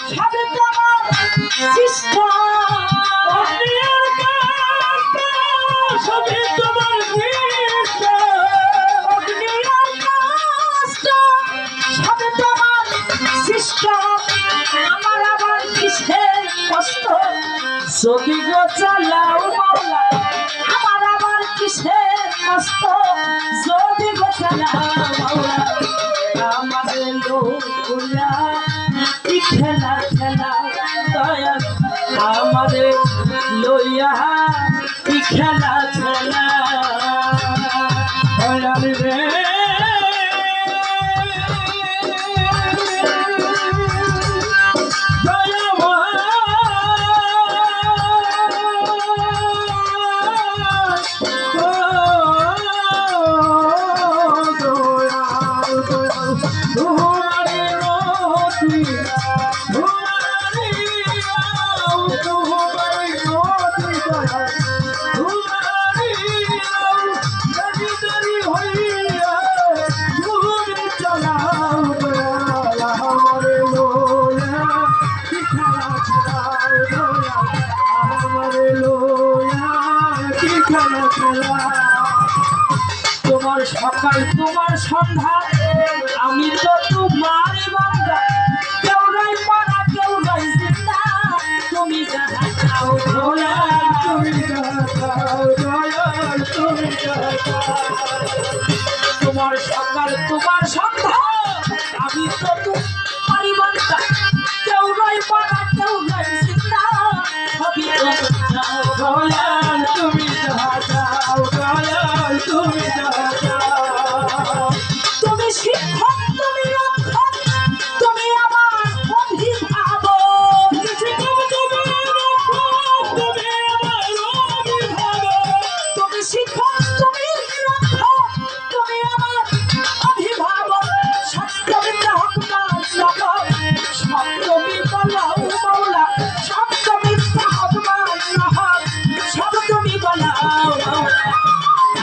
সবে তোমার সৃষ্ট সবে তোমার সৃষ্ট সবে তোমার সৃষ্ট আমার আবার কিসের কষ্ট যদি গো চালাও মাওলা আমার আবার কিসের কষ্ট যদি গো চালাও মাওলা আমাদের লোকুলা কি খেলা খেলা দয়া আমাদের লইয়া কি খেলা খেলা দয়াল রে তোমার সকাল তোমার সন্ধ্যা আমি তো তোমার বান্দা কেউ নাই মারা কেউ নাই জিন্দা তুমি যাহা চাও দয়া তুমি যাহা চাও দয়া তুমি যাহা চাও তোমার সকাল তোমার সন্ধ্যা আমি তো তোমার বান্দা কেউ নাই মারা কেউ নাই জিন্দা সবই তুমি চাও দয়া তুমি যাহা চাও দয়া তুমি যাহা চাও তুমি শিক্ষক তুমি রক্ষক তুমি আমার অভিভাবক তুমি শিক্ষক তুমি রক্ষক তুমি আমার অভিভাবক সপ্তমী রহমান রহমান সপ্তমী বলাও মাওলা সপ্তমী রহমান রহমান সপ্তমী বলাও মাওলা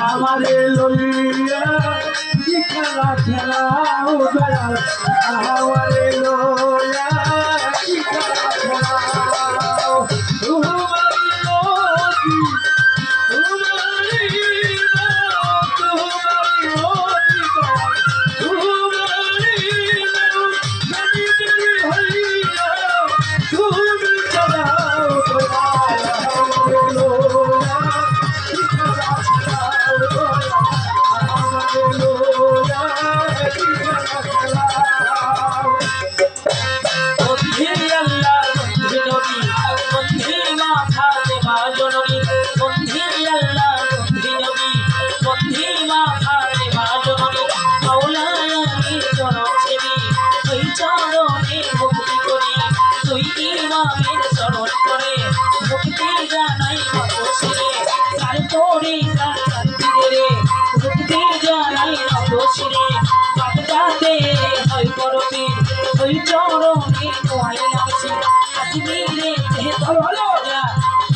আমারে লইয়া কি খেলা খেলাও দয়াল আমারে লইয়া কি খেলা খেলাও তোমারি নদী তোমারি হইয়া তুমি চালাও দয়াল আমারে লইয়া কি খেলা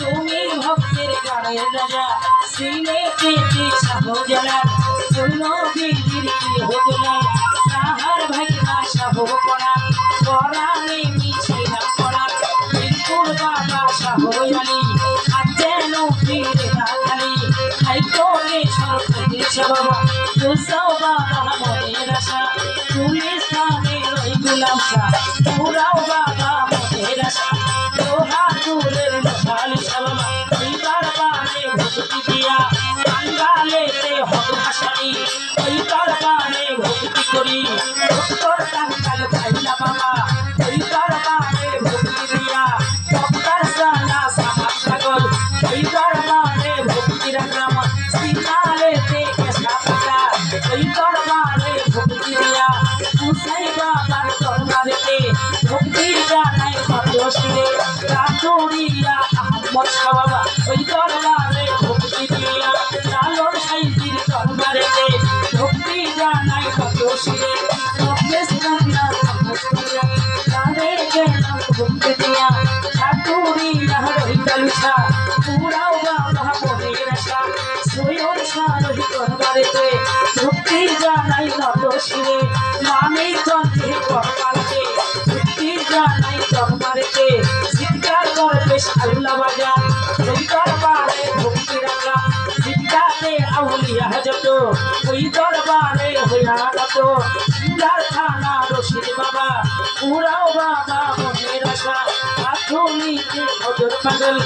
তুমি ভক্তের গানের রাজা সিনে পেতে সাহজলা পূর্ণ বীর হতলা তাহার ভাই আশা ভোগ করা পরাণে মিছে না করা বীরপুর বাবা সাহয়ালি আর যেন ফিরে না খালি হাইকোর্টে সরকার বাবা তুসাও বাবা মনের আশা পুলিশ নামে রই গুলামশা পুরাও বাবা মনের আশা লোহা তুলের লোহাল সালমা এইবার বানে ভক্তি দিয়া বাঙ্গালেতে হক ভাসানি এইবার বানে ভক্তি করি উত্তর টাঙ্গাল খাইলা বাবা এইবার বানে ভক্তি দিয়া ডক্টর সালা সামাল পাগল এইবার বানে ভক্তি রাখলাম সিনালেতে কেসা পাতা এইবার বানে ভক্তি দিয়া উসাই বাবার দরবারেতে ভক্তি জানাই মাদ্রাসিরে রাতুরিয়া আহমদ শাহ বাবা ওই দরবারে ভক্তি দিয়া লালন সাইজির দরবারেতে ভক্তি জানাই মাদ্রাসিরে প্রফেসররা সমস্ত তারে কেন ভক্তি দিয়া রাতুরিয়া রই কালুছা পুরাও বাবা মনের আশা সৈয়দ শাহ ওই দরবারেতে ভক্তি জানাই মাদ্রাসিরে মানে চন্দ্রে কপালতে ভক্তি জানাই ঢোলা বাজা ওই দরবারে ভক্তি রাখা সিদ্ধাতে আউলিয়া যত ওই দরবারে হইয়া গত সিঙ্গার থানা রশিদ বাবা পুরাও বাবা মনের আশা আধুনিকে ভজর পাগল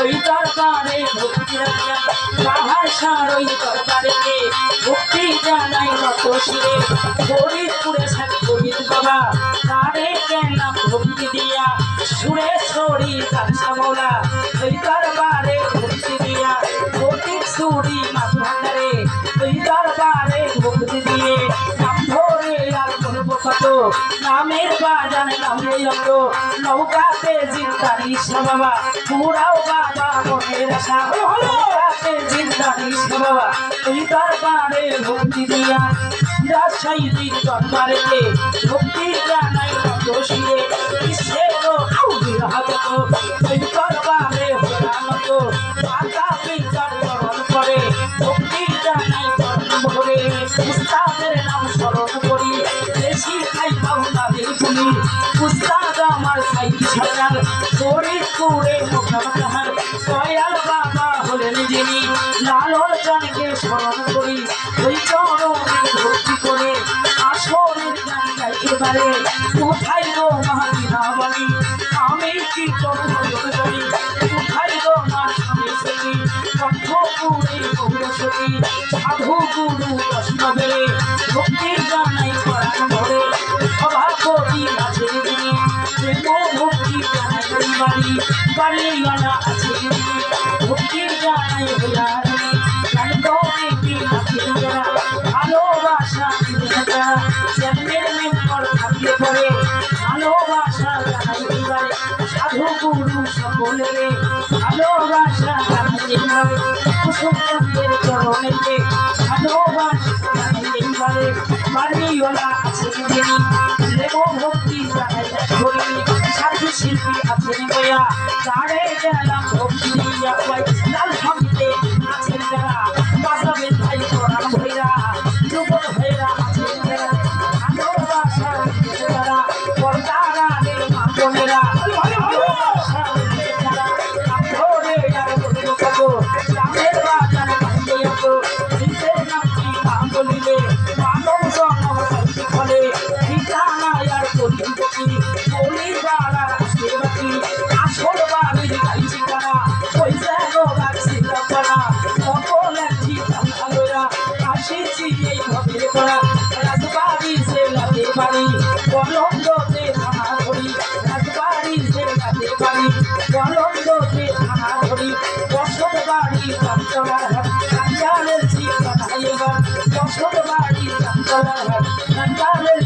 ওই দরবারে ভক্তি রাখা বাহার সার ওই দরবারেতে ভক্তি জানাই মত শিরে ফরিদপুরে সাথে ফরিদ বাবা তারে কেনাম ভক্তি দিয়া সুরে ছড়ি কাঁচা মোলা ওই দরবারে ভক্তি দিয়া ফটিক সুরি মাছ ভান্ডারে ওই দরবারে ভক্তি দিয়ে নাম ধরে আর করবো কত নামের বাজান নামে যত নৌকাতে জিন্দারি বাবা পুরাও বাবা মনের আশা নৌকাতে জিন্দারি বাবা ওই দরবারে ভক্তি দিয়া রাজশাহী দরবারেতে ভক্তি জানাই দোষীরে বিশ্বেরও আউলিয়া হাজত ওই দরবারে হরানত মাতা পিতার চরণ করে ভক্তি জানাই চরণ ভরে উস্তাদের নাম স্মরণ করি দেশি খাই তাদের তুমি উস্তাদ আমার সাইকি সরকার ফরিদপুরে মোকামার দয়াল বাবা হলেন যিনি লালন চানকে স্মরণ করি ওই চরণে ভক্তি করে আসরের গান গাইতে পারে কোথায় গো মাহাদিনা বলি আমি কি করবো করি কোথায় গো মা স্বামী সখী কণ্ঠপুরে গৌরসখী সাধু গুরু বৈষ্ণবে ভক্তি জানাই পরাণ ভরে অভাব করি আছে যিনি প্রেম ভক্তি জানাই বাড়ি বাড়িওয়ালা আছে ভক্তি জানাই হইয়ারি কান্তনে কি আছে যারা ভালোবাসা জন্মের মেম্বর থাকিয়ে পড়ে ভালোবাসা জানাই এবারে সাধু গুরু সকলেরে ভালোবাসা জানাই এবারে কুসুমের চরণেতে ভালোবাসা জানাই এবারে বাড়িওয়ালা আছে যিনি প্রেম ভক্তি জানাই করি সাধু শিল্পী আছেন বয়া তারে গেলাম ভক্তি দিয়া পাই লাল সঙ্গীতে আছেন যারা বাজাবে ভাই প্রণাম ভৈরা যুবক ভৈরা আছেন যারা ভালোবাসা যারা পর্দারা মা বোনেরা ভালোবাসা যারা ধরে আর বলবো কত রামের বাজার ভাইয়ে এত নিজের নামটি নাম বলিলে মানব জন্ম সত্যি ফলে ঠিকানা আর করি বকি বলি বাড়া আসতে বাকি আসল বাড়ির গাই ঠিকানা ওই যেন রাখছি করা সকল একটি ভালোরা আসিছি এই ভাবে করা রাজবাড়ি জেলাতে বাড়ি কলন্দতে থানা ধরি রাজবাড়ি জেলাতে বাড়ি কলন্দতে থানা ধরি বসত বাড়ি কাঞ্চলার হাট কাঞ্চালের ঠিকানা এবার বসত বাড়ি কাঞ্চলার হাট কাঞ্চালের